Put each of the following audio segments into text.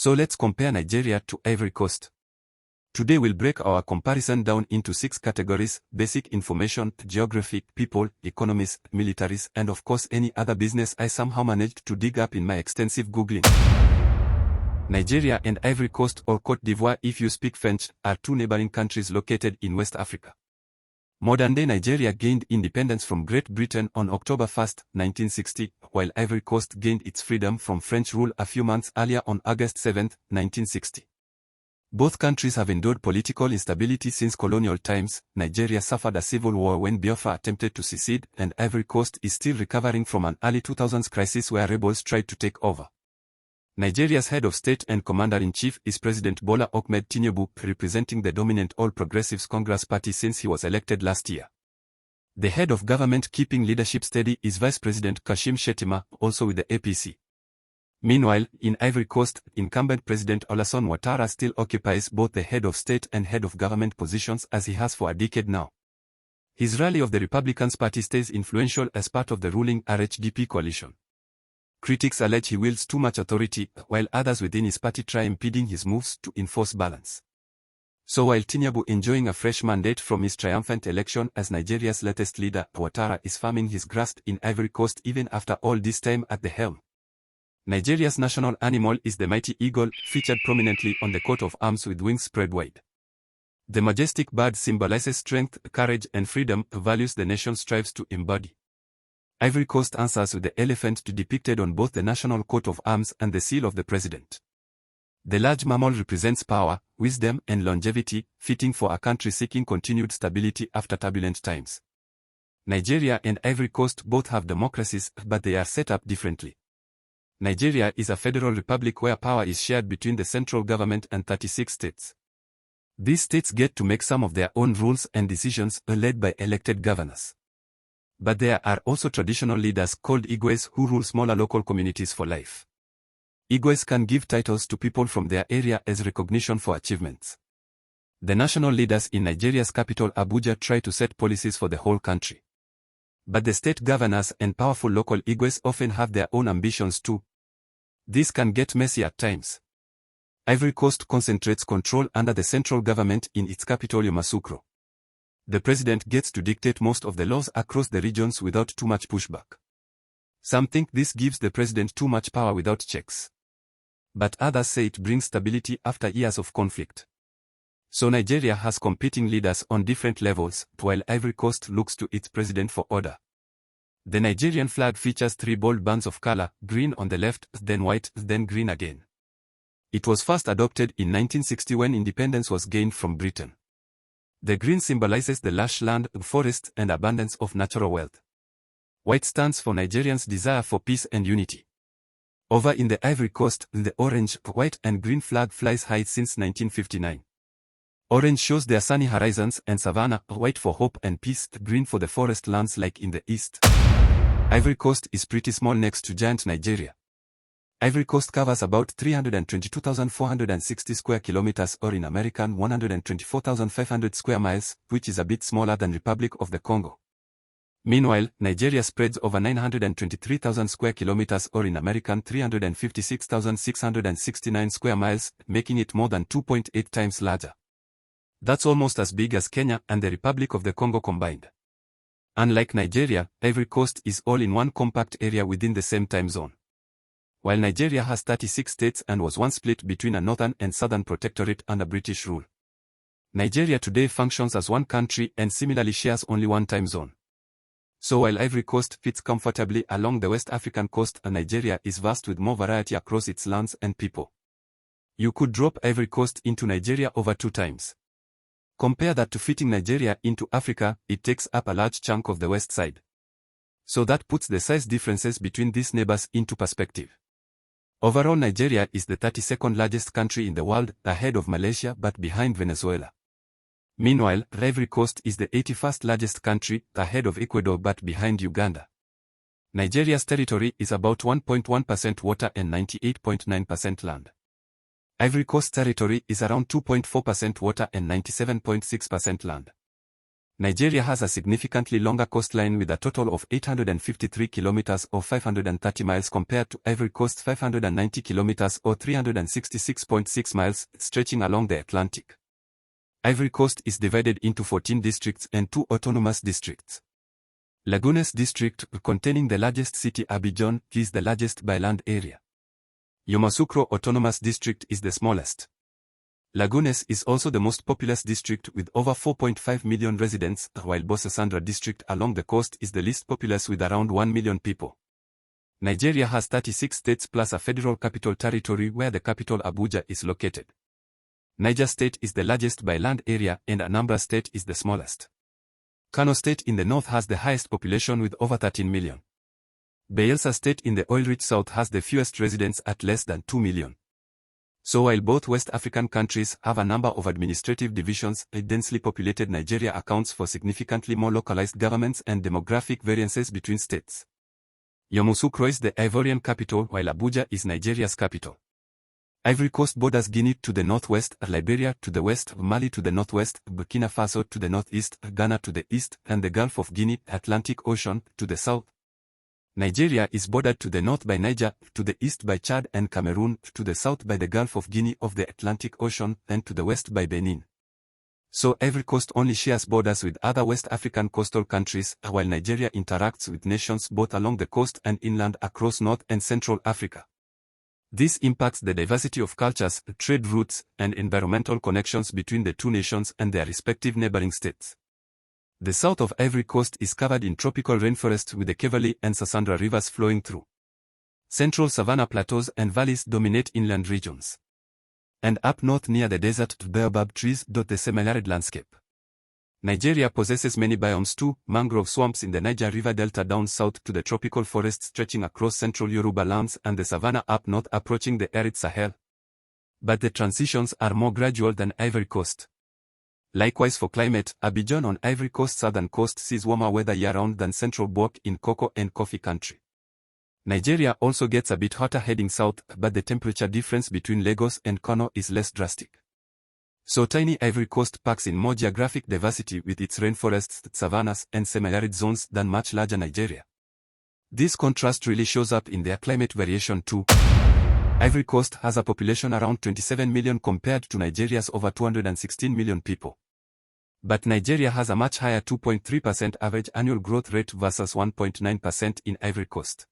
So let's compare Nigeria to Ivory Coast. Today we'll break our comparison down into 6 categories: basic information, geography, people, economies, militaries, and of course any other business I somehow managed to dig up in my extensive Googling. Nigeria and Ivory Coast, or Côte d'Ivoire if you speak French, are 2 neighboring countries located in West Africa. Modern-day Nigeria gained independence from Great Britain on October 1, 1960, while Ivory Coast gained its freedom from French rule a few months earlier on August 7, 1960. Both countries have endured political instability since colonial times. Nigeria suffered a civil war when Biafra attempted to secede, and Ivory Coast is still recovering from an early 2000s crisis where rebels tried to take over. Nigeria's head of state and commander-in-chief is President Bola Ahmed Tinubu, representing the dominant All Progressives Congress party since he was elected last year. The head of government keeping leadership steady is Vice President Kashim Shettima, also with the APC. Meanwhile, in Ivory Coast, incumbent President Alassane Ouattara still occupies both the head of state and head of government positions as he has for a decade now. His rally of the Republicans Party stays influential as part of the ruling RHDP coalition. Critics allege he wields too much authority, while others within his party try impeding his moves to enforce balance. So while Tinubu enjoying a fresh mandate from his triumphant election as Nigeria's latest leader, Ouattara is firming his grasp in Ivory Coast even after all this time at the helm. Nigeria's national animal is the mighty eagle, featured prominently on the coat of arms with wings spread wide. The majestic bird symbolizes strength, courage, and freedom, values the nation strives to embody. Ivory Coast answers with the elephant depicted on both the national coat of arms and the seal of the president. The large mammal represents power, wisdom, and longevity, fitting for a country seeking continued stability after turbulent times. Nigeria and Ivory Coast both have democracies, but they are set up differently. Nigeria is a federal republic where power is shared between the central government and 36 states. These states get to make some of their own rules and decisions, led by elected governors. But there are also traditional leaders called Igwes who rule smaller local communities for life. Igwes can give titles to people from their area as recognition for achievements. The national leaders in Nigeria's capital Abuja try to set policies for the whole country. But the state governors and powerful local Igwes often have their own ambitions too. This can get messy at times. Ivory Coast concentrates control under the central government in its capital Yamoussoukro. The president gets to dictate most of the laws across the regions without too much pushback. Some think this gives the president too much power without checks. But others say it brings stability after years of conflict. So Nigeria has competing leaders on different levels, while Ivory Coast looks to its president for order. The Nigerian flag features 3 bold bands of color, green on the left, then white, then green again. It was first adopted in 1960 when independence was gained from Britain. The green symbolizes the lush land, forests, and abundance of natural wealth. White stands for Nigerians' desire for peace and unity. Over in the Ivory Coast, the orange, white, and green flag flies high since 1959. Orange shows their sunny horizons and savanna, white for hope and peace, green for the forest lands like in the east. Ivory Coast is pretty small next to giant Nigeria. Ivory Coast covers about 322,460 square kilometers, or in American 124,500 square miles, which is a bit smaller than Republic of the Congo. Meanwhile, Nigeria spreads over 923,000 square kilometers, or in American 356,669 square miles, making it more than 2.8 times larger. That's almost as big as Kenya and the Republic of the Congo combined. Unlike Nigeria, Ivory Coast is all in one compact area within the same time zone. While Nigeria has 36 states and was once split between a northern and southern protectorate under British rule, Nigeria today functions as one country and similarly shares only one time zone. So while Ivory Coast fits comfortably along the West African coast, Nigeria is vast with more variety across its lands and people. You could drop Ivory Coast into Nigeria over 2 times. Compare that to fitting Nigeria into Africa, it takes up a large chunk of the west side. So that puts the size differences between these neighbors into perspective. Overall, Nigeria is the 32nd largest country in the world, ahead of Malaysia but behind Venezuela. Meanwhile, Ivory Coast is the 81st largest country, ahead of Ecuador but behind Uganda. Nigeria's territory is about 1.1% water and 98.9% land. Ivory Coast territory is around 2.4% water and 97.6% land. Nigeria has a significantly longer coastline with a total of 853 kilometers or 530 miles compared to Ivory Coast 590 kilometers or 366.6 miles stretching along the Atlantic. Ivory Coast is divided into 14 districts and 2 autonomous districts. Lagounes district, containing the largest city Abidjan, is the largest by land area. Yamoussoukro Autonomous District is the smallest. Lagounes is also the most populous district with over 4.5 million residents, while Bossasandra district along the coast is the least populous with around 1 million people. Nigeria has 36 states plus a federal capital territory where the capital Abuja is located. Niger State is the largest by land area and Anambra State is the smallest. Kano State in the north has the highest population with over 13 million. Bayelsa State in the oil-rich south has the fewest residents at less than 2 million. So while both West African countries have a number of administrative divisions, a densely populated Nigeria accounts for significantly more localized governments and demographic variances between states. Yamoussoukro is the Ivorian capital while Abuja is Nigeria's capital. Ivory Coast borders Guinea to the northwest, Liberia to the west, Mali to the northwest, Burkina Faso to the northeast, Ghana to the east, and the Gulf of Guinea, Atlantic Ocean, to the south. Nigeria is bordered to the north by Niger, to the east by Chad and Cameroon, to the south by the Gulf of Guinea of the Atlantic Ocean, and to the west by Benin. So Ivory Coast only shares borders with other West African coastal countries, while Nigeria interacts with nations both along the coast and inland across North and Central Africa. This impacts the diversity of cultures, trade routes, and environmental connections between the two nations and their respective neighboring states. The south of Ivory Coast is covered in tropical rainforest with the Kevali and Sassandra rivers flowing through. Central savanna plateaus and valleys dominate inland regions. And up north near the desert, baobab trees dot the semi-arid landscape. Nigeria possesses many biomes too, mangrove swamps in the Niger River Delta down south to the tropical forests stretching across central Yoruba lands and the savanna up north approaching the arid Sahel. But the transitions are more gradual than Ivory Coast. Likewise for climate, Abidjan on Ivory Coast southern coast sees warmer weather year-round than central Bouak in cocoa and coffee country. Nigeria also gets a bit hotter heading south, but the temperature difference between Lagos and Kano is less drastic. So tiny Ivory Coast packs in more geographic diversity with its rainforests, savannas, and semi-arid zones than much larger Nigeria. This contrast really shows up in their climate variation too. Ivory Coast has a population around 27 million compared to Nigeria's over 216 million people. But Nigeria has a much higher 2.3% average annual growth rate versus 1.9% in Ivory Coast.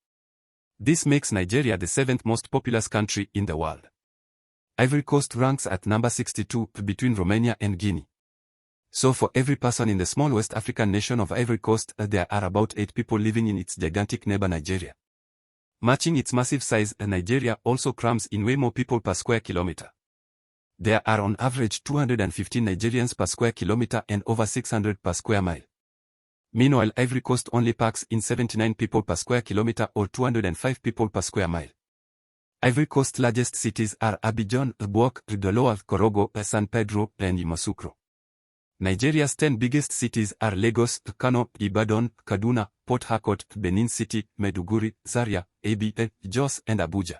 This makes Nigeria the 7th most populous country in the world. Ivory Coast ranks at number 62 between Romania and Guinea. So for every person in the small West African nation of Ivory Coast, there are about 8 people living in its gigantic neighbor Nigeria. Matching its massive size, Nigeria also crams in way more people per square kilometer. There are on average 215 Nigerians per square kilometer and over 600 per square mile. Meanwhile, Ivory Coast only packs in 79 people per square kilometer or 205 people per square mile. Ivory Coast's largest cities are Abidjan, Bouak, Doloa, Korogo, San Pedro, and Yamoussoukro. Nigeria's 10 biggest cities are Lagos, Kano, Ibadan, Kaduna, Port Harcourt, Benin City, Maiduguri, Zaria, Abia, Jos, and Abuja.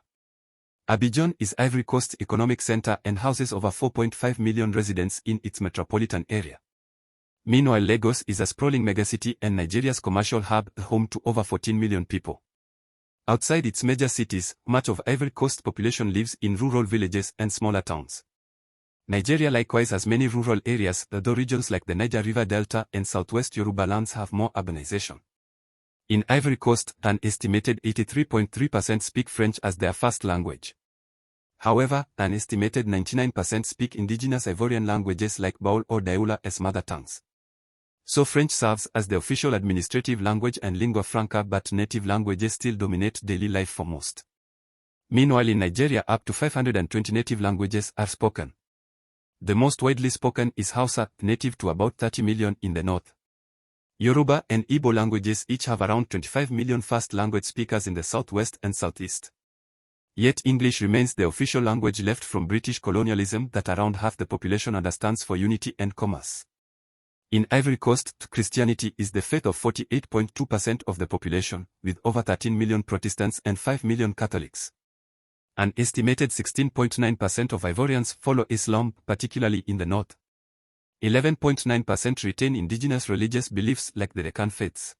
Abidjan is Ivory Coast's economic center and houses over 4.5 million residents in its metropolitan area. Meanwhile, Lagos is a sprawling megacity and Nigeria's commercial hub, home to over 14 million people. Outside its major cities, much of Ivory Coast's population lives in rural villages and smaller towns. Nigeria likewise has many rural areas, though regions like the Niger River Delta and southwest Yoruba lands have more urbanization. In Ivory Coast, an estimated 83.3% speak French as their first language. However, an estimated 99% speak indigenous Ivorian languages like Baoul or Dioula as mother tongues. So French serves as the official administrative language and lingua franca, but native languages still dominate daily life for most. Meanwhile, in Nigeria, up to 520 native languages are spoken. The most widely spoken is Hausa, native to about 30 million in the north. Yoruba and Igbo languages each have around 25 million first language speakers in the southwest and southeast. Yet English remains the official language left from British colonialism that around half the population understands for unity and commerce. In Ivory Coast, Christianity is the faith of 48.2% of the population, with over 13 million Protestants and 5 million Catholics. An estimated 16.9% of Ivorians follow Islam, particularly in the north. 11.9% retain indigenous religious beliefs like the Deccan faiths.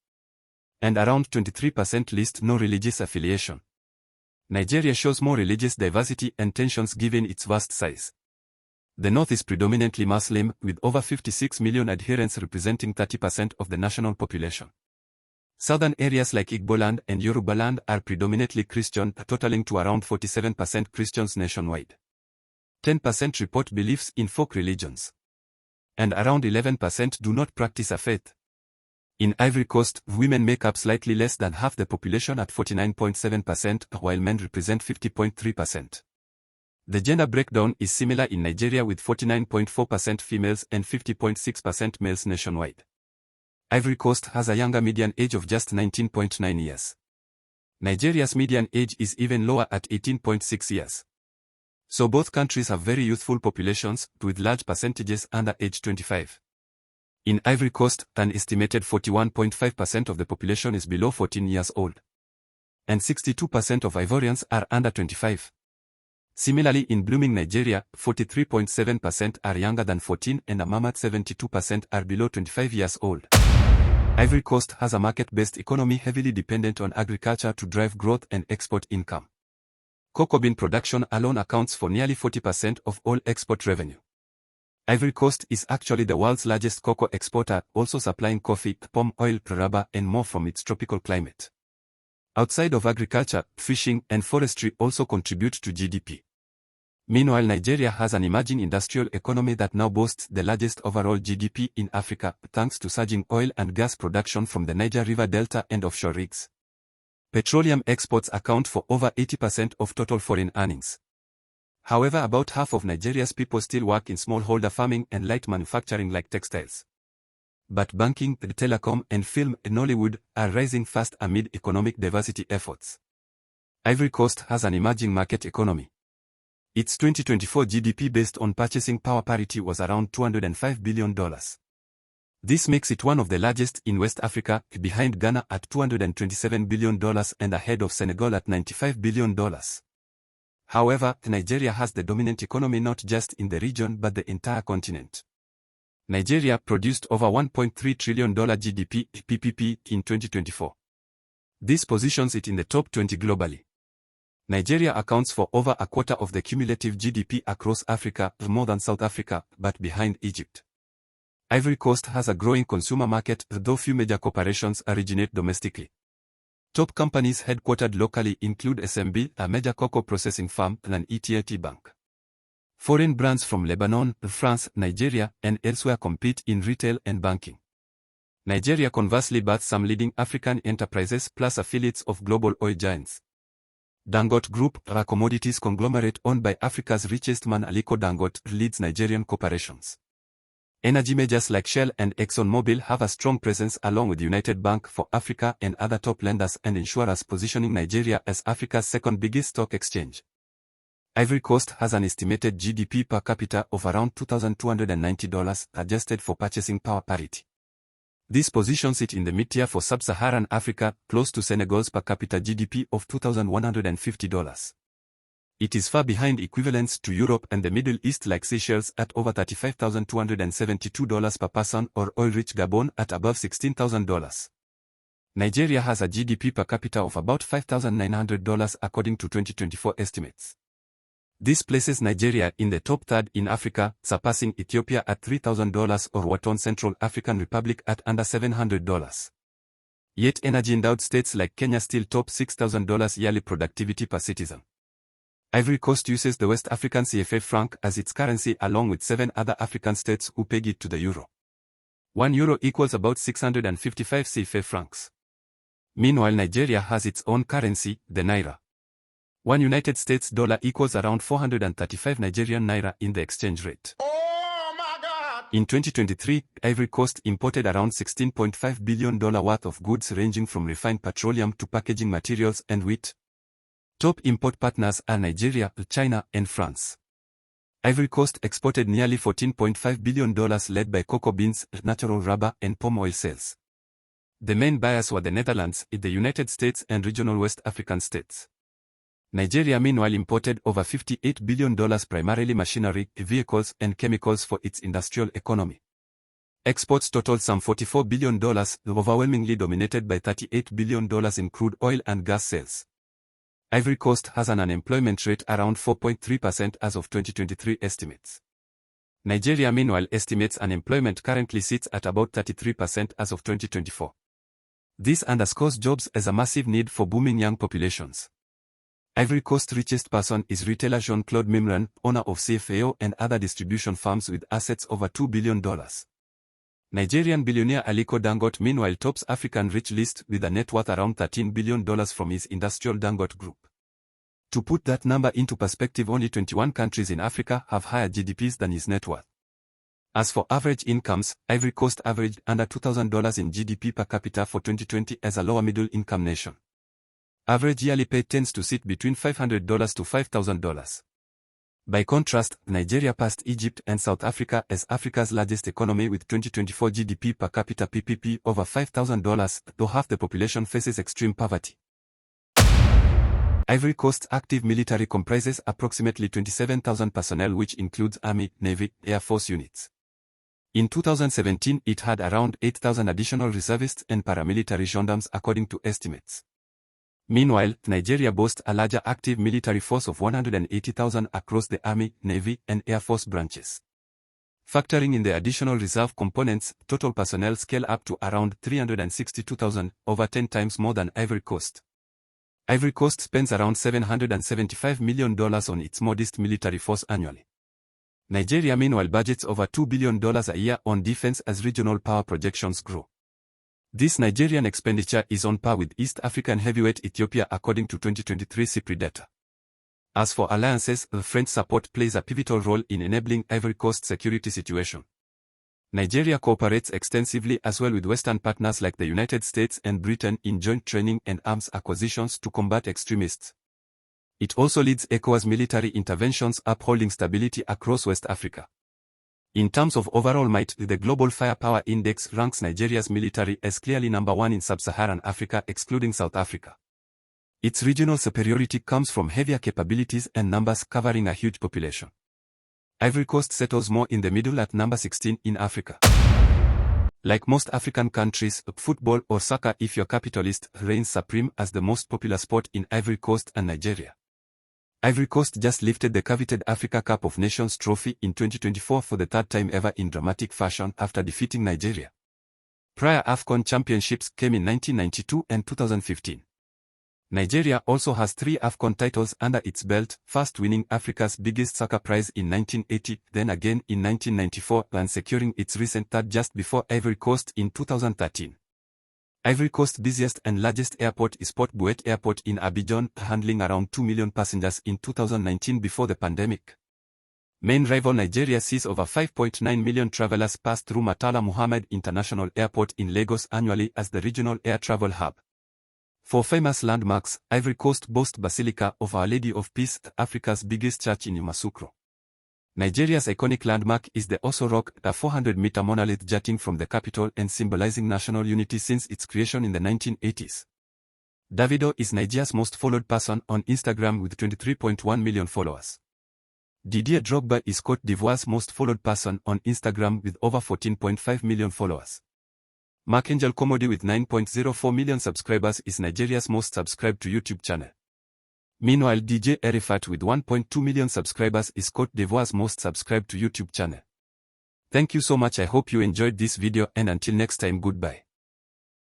And around 23% list no religious affiliation. Nigeria shows more religious diversity and tensions given its vast size. The north is predominantly Muslim, with over 56 million adherents representing 30% of the national population. Southern areas like Igboland and Yorubaland are predominantly Christian, totaling to around 47% Christians nationwide. 10% report beliefs in folk religions. And around 11% do not practice a faith. In Ivory Coast, women make up slightly less than half the population at 49.7%, while men represent 50.3%. The gender breakdown is similar in Nigeria with 49.4% females and 50.6% males nationwide. Ivory Coast has a younger median age of just 19.9 years. Nigeria's median age is even lower at 18.6 years. So both countries have very youthful populations, with large percentages under age 25. In Ivory Coast, an estimated 41.5% of the population is below 14 years old. And 62% of Ivorians are under 25. Similarly, in blooming Nigeria, 43.7% are younger than 14 and a mammoth 72% are below 25 years old. Ivory Coast has a market-based economy heavily dependent on agriculture to drive growth and export income. Cocoa bean production alone accounts for nearly 40% of all export revenue. Ivory Coast is actually the world's largest cocoa exporter, also supplying coffee, palm oil, rubber, and more from its tropical climate. Outside of agriculture, fishing and forestry also contribute to GDP. Meanwhile, Nigeria has an emerging industrial economy that now boasts the largest overall GDP in Africa, thanks to surging oil and gas production from the Niger River Delta and offshore rigs. Petroleum exports account for over 80% of total foreign earnings. However, about half of Nigeria's people still work in smallholder farming and light manufacturing like textiles. But banking, telecom, and film and Nollywood are rising fast amid economic diversity efforts. Ivory Coast has an emerging market economy. Its 2024 GDP based on purchasing power parity was around $205 billion. This makes it one of the largest in West Africa, behind Ghana at $227 billion and ahead of Senegal at $95 billion. However, Nigeria has the dominant economy not just in the region but the entire continent. Nigeria produced over $1.3 trillion GDP (PPP) in 2024. This positions it in the top 20 globally. Nigeria accounts for over a quarter of the cumulative GDP across Africa, more than South Africa, but behind Egypt. Ivory Coast has a growing consumer market, though few major corporations originate domestically. Top companies headquartered locally include SMB, a major cocoa processing firm, and an ETLT bank. Foreign brands from Lebanon, France, Nigeria, and elsewhere compete in retail and banking. Nigeria conversely births some leading African enterprises plus affiliates of global oil giants. Dangote Group, a commodities conglomerate owned by Africa's richest man Aliko Dangote, leads Nigerian corporations. Energy majors like Shell and ExxonMobil have a strong presence along with United Bank for Africa and other top lenders and insurers, positioning Nigeria as Africa's second biggest stock exchange. Ivory Coast has an estimated GDP per capita of around $2,290 adjusted for purchasing power parity. This positions it in the mid-tier for sub-Saharan Africa, close to Senegal's per capita GDP of $2,150. It is far behind equivalents to Europe and the Middle East like Seychelles at over $35,272 per person or oil-rich Gabon at above $16,000. Nigeria has a GDP per capita of about $5,900 according to 2024 estimates. This places Nigeria in the top third in Africa, surpassing Ethiopia at $3,000 or Whaton Central African Republic at under $700. Yet energy-endowed states like Kenya still top $6,000 yearly productivity per citizen. Ivory Coast uses the West African CFA franc as its currency along with 7 other African states who peg it to the euro. 1 euro equals about 655 CFA francs. Meanwhile, Nigeria has its own currency, the naira. 1 United States dollar equals around 435 Nigerian naira in the exchange rate. Oh my God! In 2023, Ivory Coast imported around $16.5 billion worth of goods ranging from refined petroleum to packaging materials and wheat. Top import partners are Nigeria, China, and France. Ivory Coast exported nearly $14.5 billion led by cocoa beans, natural rubber, and palm oil sales. The main buyers were the Netherlands, the United States, and regional West African states. Nigeria meanwhile imported over $58 billion primarily machinery, vehicles, and chemicals for its industrial economy. Exports totaled some $44 billion, overwhelmingly dominated by $38 billion in crude oil and gas sales. Ivory Coast has an unemployment rate around 4.3% as of 2023 estimates. Nigeria meanwhile estimates unemployment currently sits at about 33% as of 2024. This underscores jobs as a massive need for booming young populations. Ivory Coast's richest person is retailer Jean-Claude Mimran, owner of CFAO and other distribution firms with assets over $2 billion. Nigerian billionaire Aliko Dangote meanwhile tops African rich list with a net worth around $13 billion from his industrial Dangote group. To put that number into perspective, only 21 countries in Africa have higher GDPs than his net worth. As for average incomes, Ivory Coast averaged under $2,000 in GDP per capita for 2020 as a lower middle income nation. Average yearly pay tends to sit between $500 to $5,000. By contrast, Nigeria passed Egypt and South Africa as Africa's largest economy with 2024 GDP per capita PPP over $5,000, though half the population faces extreme poverty. Ivory Coast's active military comprises approximately 27,000 personnel, which includes Army, Navy, Air Force units. In 2017, it had around 8,000 additional reservists and paramilitary gendarmes according to estimates. Meanwhile, Nigeria boasts a larger active military force of 180,000 across the Army, Navy, and Air Force branches. Factoring in the additional reserve components, total personnel scale up to around 362,000, over 10 times more than Ivory Coast. Ivory Coast spends around $775 million on its modest military force annually. Nigeria meanwhile budgets over $2 billion a year on defense as regional power projections grow. This Nigerian expenditure is on par with East African heavyweight Ethiopia according to 2023 CIPRI data. As for alliances, the French support plays a pivotal role in enabling Ivory Coast's security situation. Nigeria cooperates extensively as well with Western partners like the United States and Britain in joint training and arms acquisitions to combat extremists. It also leads ECOWAS military interventions upholding stability across West Africa. In terms of overall might, the Global Firepower Index ranks Nigeria's military as clearly number one in sub-Saharan Africa excluding South Africa. Its regional superiority comes from heavier capabilities and numbers covering a huge population. Ivory Coast settles more in the middle at number 16 in Africa. Like most African countries, football or soccer, if you're capitalist, reigns supreme as the most popular sport in Ivory Coast and Nigeria. Ivory Coast just lifted the coveted Africa Cup of Nations trophy in 2024 for the third time ever in dramatic fashion after defeating Nigeria. Prior AFCON championships came in 1992 and 2015. Nigeria also has 3 AFCON titles under its belt, first winning Africa's biggest soccer prize in 1980, then again in 1994, and securing its recent third just before Ivory Coast in 2013. Ivory Coast's busiest and largest airport is Port Bouet Airport in Abidjan, handling around 2 million passengers in 2019 before the pandemic. Main rival Nigeria sees over 5.9 million travelers pass through Murtala Muhammed International Airport in Lagos annually as the regional air travel hub. For famous landmarks, Ivory Coast boasts Basilica of Our Lady of Peace, Africa's biggest church in Yamoussoukro. Nigeria's iconic landmark is the Oso Rock, a 400-meter monolith jutting from the capital and symbolizing national unity since its creation in the 1980s. Davido is Nigeria's most followed person on Instagram with 23.1 million followers. Didier Drogba is Côte d'Ivoire's most followed person on Instagram with over 14.5 million followers. Markangel Komodi with 9.04 million subscribers is Nigeria's most subscribed to YouTube channel. Meanwhile, DJ Erifat with 1.2 million subscribers is Côte d'Ivoire's most subscribed to YouTube channel. Thank you so much. I hope you enjoyed this video, and until next time, goodbye.